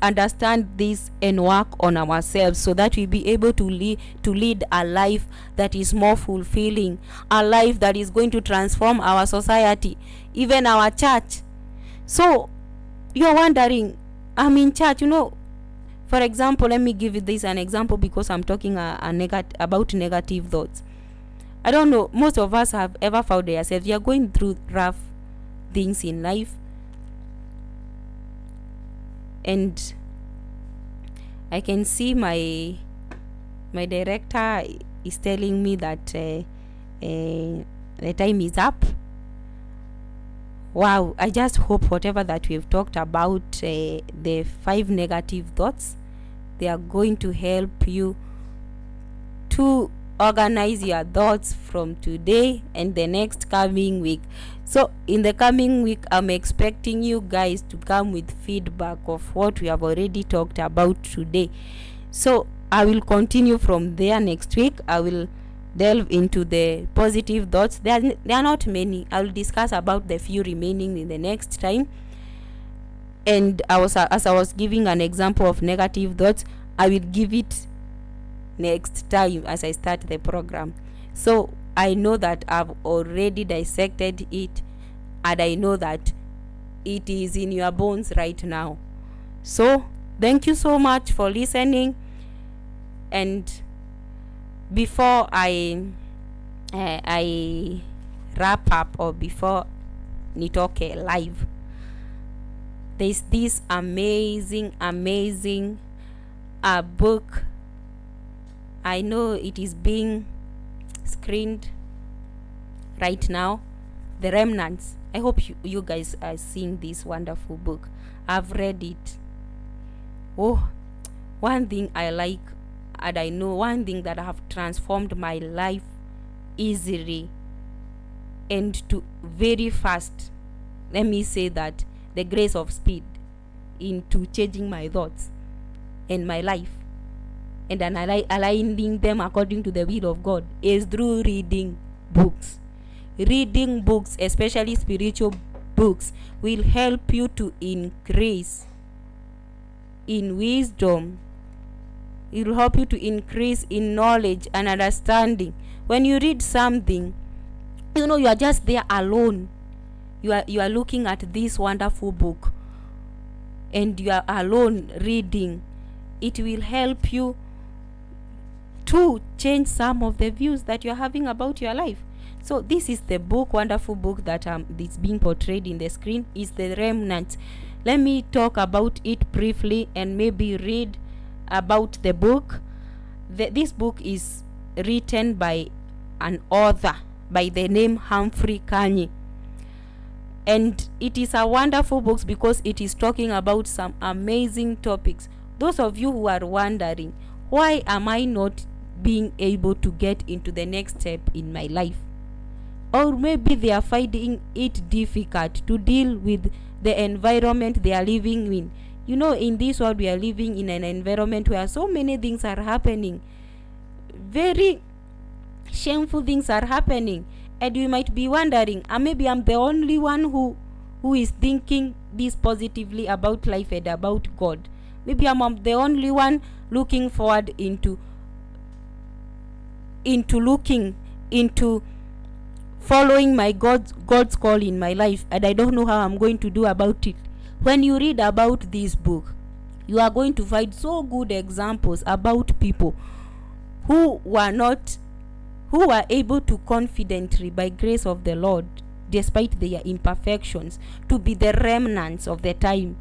understand this and work on ourselves, so that we be able to lead a life that is more fulfilling, a life that is going to transform our society, even our church. So you're wondering, I'm in church, for example, let me give you this an example, because I'm talking about negative thoughts. I don't know, most of us have ever found ourselves, we are going through rough things in life, and I can see my director is telling me that the time is up. Wow, I just hope whatever that we've talked about, the 5 negative thoughts, they are going to help you to organize your thoughts from today and the next coming week. So in the coming week, I'm expecting you guys to come with feedback of what we have already talked about today. So I will continue from there next week. I will delve into the positive thoughts. There are not many. I will discuss about the few remaining in the next time. And as I was giving an example of negative thoughts, I will give it next time as I start the program. So I know that I've already dissected it, and I know that it is in your bones right now. So thank you so much for listening. And before I wrap up, or before nitoke live, there's this amazing book. I know it is being screened right now, The Remnants. I hope you guys are seeing this wonderful book. I've read it. Oh, one thing I like, and I know one thing that have transformed my life easily and to very fast, let me say that, the grace of speed into changing my thoughts and my life, and then aligning them according to the will of God, is through reading books. Reading books, especially spiritual books, will help you to increase in wisdom. It will help you to increase in knowledge and understanding. When you read something, you are just there alone. You are looking at this wonderful book, and you are alone reading. It will help you to change some of the views that you're having about your life. So this is the book, wonderful book that is being portrayed in the screen, is The Remnants. Let me talk about it briefly and maybe read about the book. This book is written by an author by the name Humphrey Kanye, and it is a wonderful book because it is talking about some amazing topics. Those of you who are wondering, why am I not being able to get into the next step in my life, or maybe they are finding it difficult to deal with the environment they are living in. In this world, we are living in an environment where so many things are happening, very shameful things are happening, and you might be wondering, maybe I'm the only one who is thinking this positively about life and about God. Maybe I'm the only one looking forward into looking into following my God's call in my life, and I don't know how I'm going to do about it. When you read about this book, you are going to find so good examples about people who were able to confidently, by grace of the Lord, despite their imperfections, to be the remnants of the time.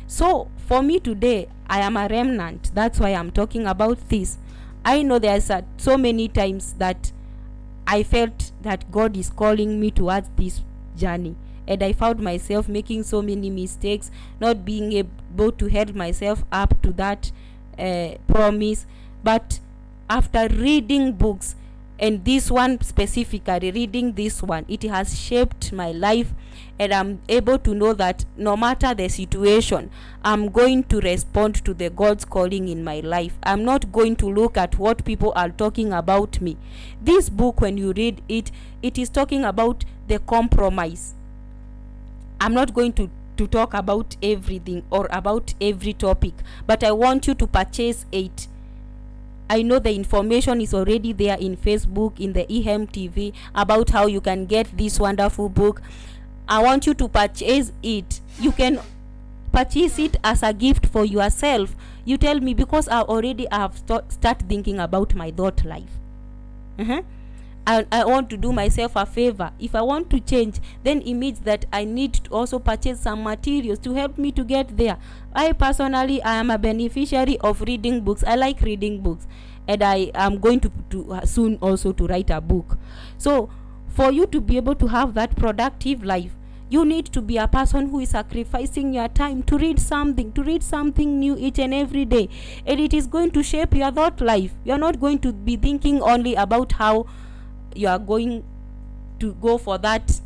So for me today, I am a remnant. That's why I'm talking about this. I know there's so many times that I felt that God is calling me towards this journey, and I found myself making so many mistakes, not being able to hold myself up to that promise. But after reading books, and this one specifically, reading this one, it has shaped my life, and I'm able to know that no matter the situation, I'm going to respond to the God's calling in my life. I'm not going to look at what people are talking about me. This book, when you read it, it is talking about the compromise. I'm not going to to talk about everything or about every topic, but I want you to purchase it. I know the information is already there in Facebook, in the EM TV, about how you can get this wonderful book. I want you to purchase it. You can purchase it as a gift for yourself. You tell me, because I already have start thinking about my thought life. I want to do myself a favor. If I want to change, then it means that I need to also purchase some materials to help me to get there. I personally, I am a beneficiary of reading books. I like reading books, and I am going to soon also to write a book. So for you to be able to have that productive life, you need to be a person who is sacrificing your time to read something new each and every day, and it is going to shape your thought life. You are not going to be thinking only about how you are going to go for that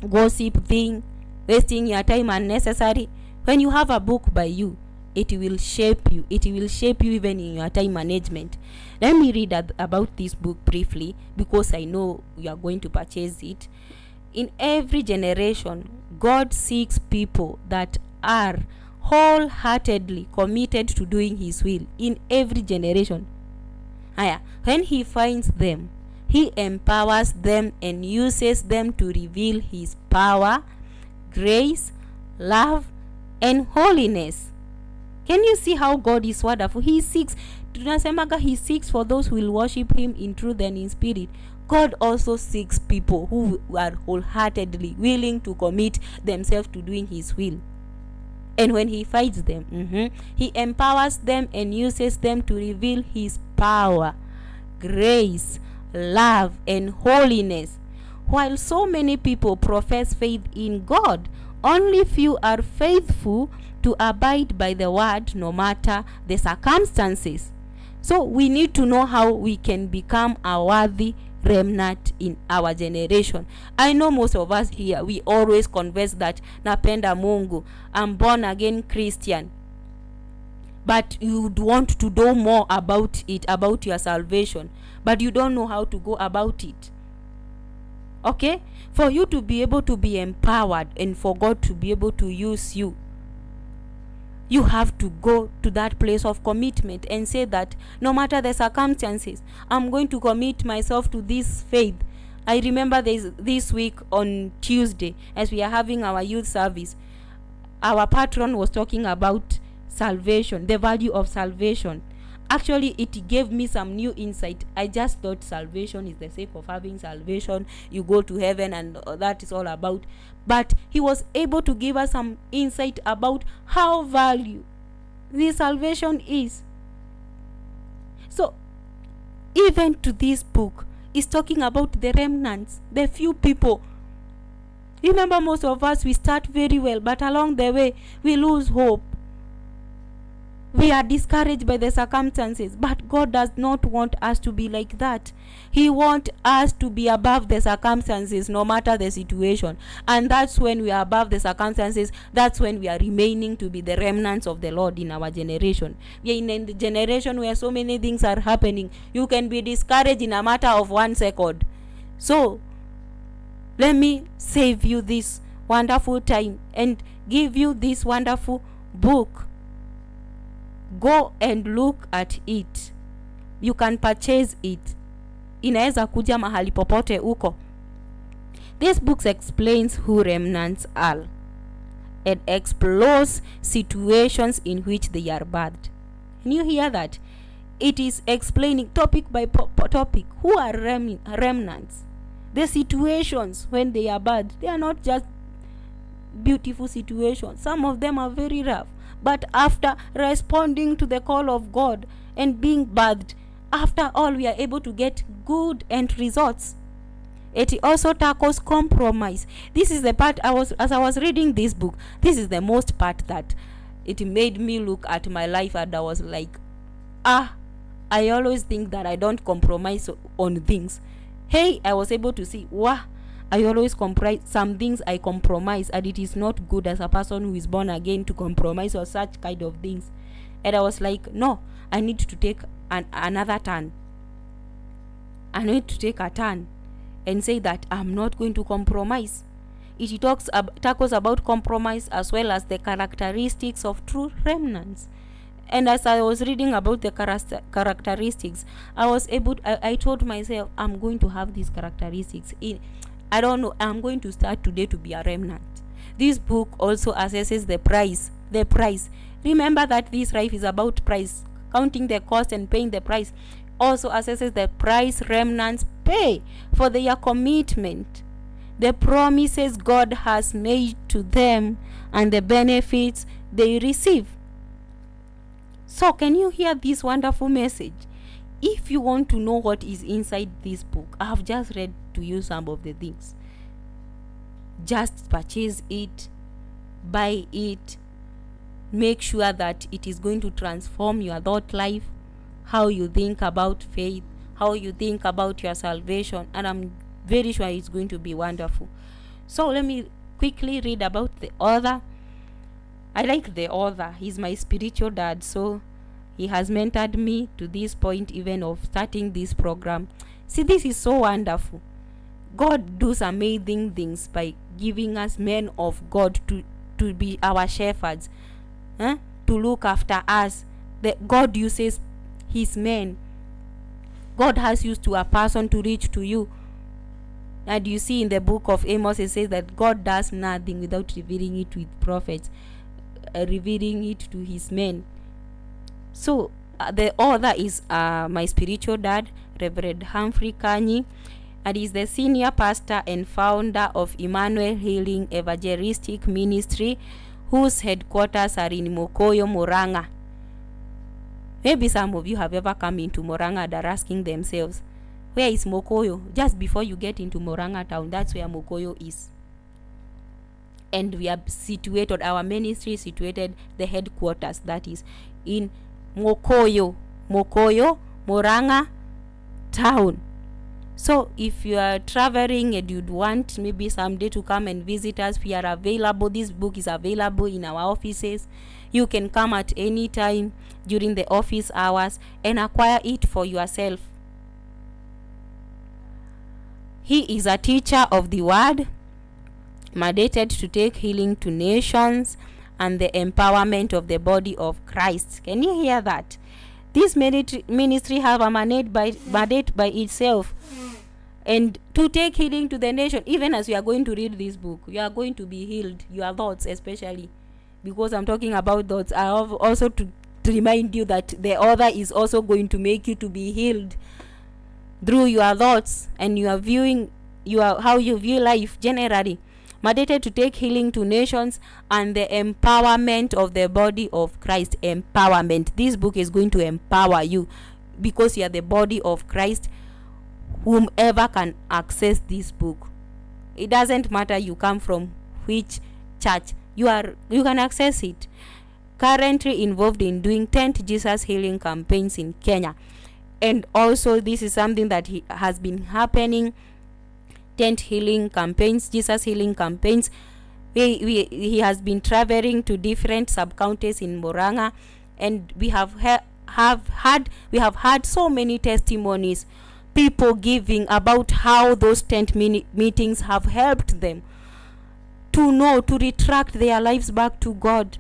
gossip thing, wasting your time unnecessary. When you have a book by you, it will shape you. It will shape you even in your time management. Let me read about this book briefly, because I know you are going to purchase it. In every generation, God seeks people that are wholeheartedly committed to doing His will. In every generation. When He finds them, He empowers them and uses them to reveal His power, grace, love, and holiness. Can you see how God is wonderful? He seeks for those who will worship Him in truth and in spirit. God also seeks people who are wholeheartedly willing to commit themselves to doing His will. And when He finds them, He empowers them and uses them to reveal His power, grace, love, and holiness. While so many people profess faith in God, only few are faithful to abide by the word, no matter the circumstances. So we need to know how we can become a worthy remnant in our generation. I know most of us here, we always confess that napenda Mungu, I'm born again Christian, but you want to know more about it, about your salvation, but you don't know how to go about it. Okay? For you to be able to be empowered and for God to be able to use you, you have to go to that place of commitment and say that no matter the circumstances, I'm going to commit myself to this faith. I remember this week on Tuesday, as we are having our youth service, our patron was talking about salvation, the value of salvation. Actually, it gave me some new insight. I just thought salvation is the sake of having salvation. You go to heaven and that is all about. But he was able to give us some insight about how value this salvation is. So, even to this book is talking about the remnants, the few people. Remember, most of us, we start very well, but along the way, we lose hope. We are discouraged by the circumstances, but God does not want us to be like that. He wants us to be above the circumstances, no matter the situation. And that's when we are above the circumstances, that's when we are remaining to be the remnants of the Lord in our generation. We are in a generation where so many things are happening. You can be discouraged in a matter of 1 second. So, let me save you this wonderful time and give you this wonderful book. Go and look at it. You can purchase it. Inaweza kuja mahali popote uko. This book explains who remnants are and explores situations in which they are birthed. Can you hear that? It is explaining topic by topic who are remnants. The situations when they are birthed, they are not just beautiful situations. Some of them are very rough. But after responding to the call of God and being birthed, after all, we are able to get good end results. It also tackles compromise. This is the part as I was reading this book, this is the most part that it made me look at my life, and I was like, I always think that I don't compromise on things. Hey, I was able to see, I always compromise. Some things I compromise, and it is not good as a person who is born again to compromise or such kind of things. And I was like, no, I need to take another turn. I need to take a turn and say that I'm not going to compromise. it tackles about compromise as well as the characteristics of true remnants. And as I was reading about the characteristics, I told myself, I'm going to have these characteristics. I don't know, I'm going to start today to be a remnant. This book also assesses the price. Remember that this life is about price, counting the cost and paying the price. Also assesses the price remnants pay for their commitment, the promises God has made to them, and the benefits they receive. So can you hear this wonderful message? If you want to know what is inside this book, I have just read to you some of the things. Just purchase it, buy it, make sure that it is going to transform your thought life, how you think about faith, how you think about your salvation, and I'm very sure it's going to be wonderful. So let me quickly read about the author. I like the author. He's my spiritual dad, so he has mentored me to this point even of starting this program. See, this is so wonderful. God does amazing things by giving us men of God to be our shepherds, to look after us. God uses his men. God has used to a person to reach to you. And you see in the book of Amos, it says that God does nothing without revealing it with prophets, revealing it to his men. So the author is my spiritual dad, Reverend Humphrey Kanyi, and is the senior pastor and founder of Emmanuel Healing Evangelistic Ministry, whose headquarters are in Mokoyo, Murang'a. Maybe some of you have ever come into Murang'a and are asking themselves, where is Mokoyo? Just before you get into Murang'a town, that's where Mokoyo is. And we are situated, our ministry is situated, the headquarters, that is in Mokoyo, Murang'a town. So if you are traveling and you'd want maybe someday to come and visit us, we are available. This book is available in our offices. You can come at any time during the office hours and acquire it for yourself. He is a teacher of the word, mandated to take healing to nations and the empowerment of the body of Christ. Can you hear that? This ministry have a mandate by itself, and to take healing to the nation. Even as you are going to read this book, you are going to be healed, your thoughts especially, because I'm talking about thoughts. I have also to remind you that the author is also going to make you to be healed through your thoughts and you are viewing how you view life generally. Mandated to take healing to nations and the empowerment of the body of Christ. Empowerment. This book is going to empower you because you are the body of Christ. Whomever can access this book, it doesn't matter you come from which church, you can access it. Currently involved in doing Tent Jesus healing campaigns in Kenya, and also this is something that has been happening. Tent healing campaigns, Jesus healing campaigns. He has been traveling to different sub-counties in Murang'a, and we have had so many testimonies, people giving about how those tent meetings have helped them to retract their lives back to God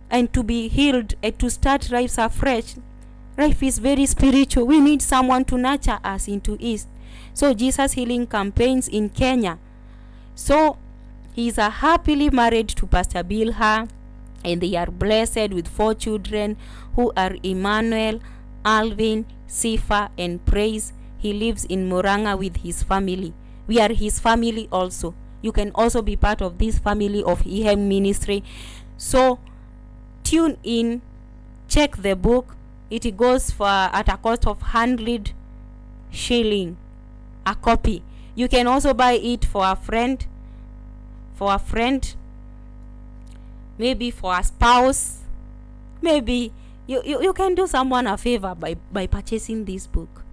and to be healed and to start lives afresh. Life is very spiritual. We need someone to nurture us into it. So Jesus healing campaigns in Kenya. So he is happily married to Pastor Bilha, and they are blessed with 4 children who are Emmanuel, Alvin, Sifa, and Praise. He lives in Murang'a with his family. We are his family also. You can also be part of this family of EHEM ministry. So tune in, check the book. It goes for at a cost of 100 shilling a copy. You can also buy it for a friend, maybe for a spouse. Maybe you can do someone a favor by purchasing this book,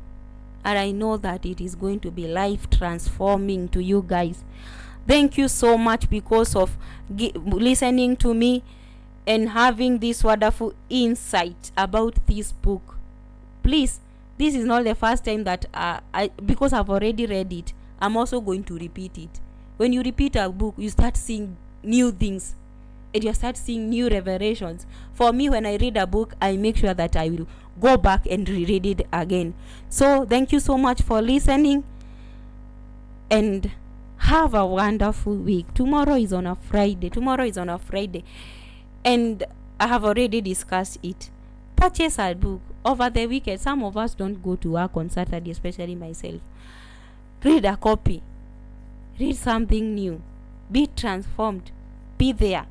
and I know that it is going to be life transforming to you guys. Thank you so much because of listening to me and having this wonderful insight about this book. Please, this is not the first time that because I've already read it, I'm also going to repeat it. when you repeat a book, you start seeing new things and you start seeing new revelations. For me, when I read a book, I make sure that I will go back and reread it again. So thank you so much for listening, and have a wonderful week. Tomorrow is on a Friday, and I have already discussed it. Purchase a book over the weekend. Some of us don't go to work on Saturday, especially myself. Read a copy, read something new, be transformed, be there.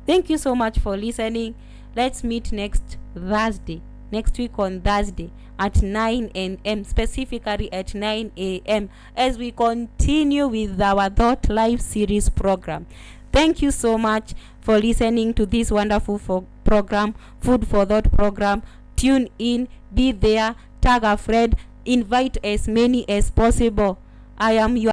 Thank you so much for listening. Let's meet next week on Thursday at 9 a.m. specifically at 9 a.m. as we continue with our Thought Life series program. Thank you so much for listening to this wonderful program, Food for Thought program. Tune in, be there, tag a friend, invite as many as possible. I am your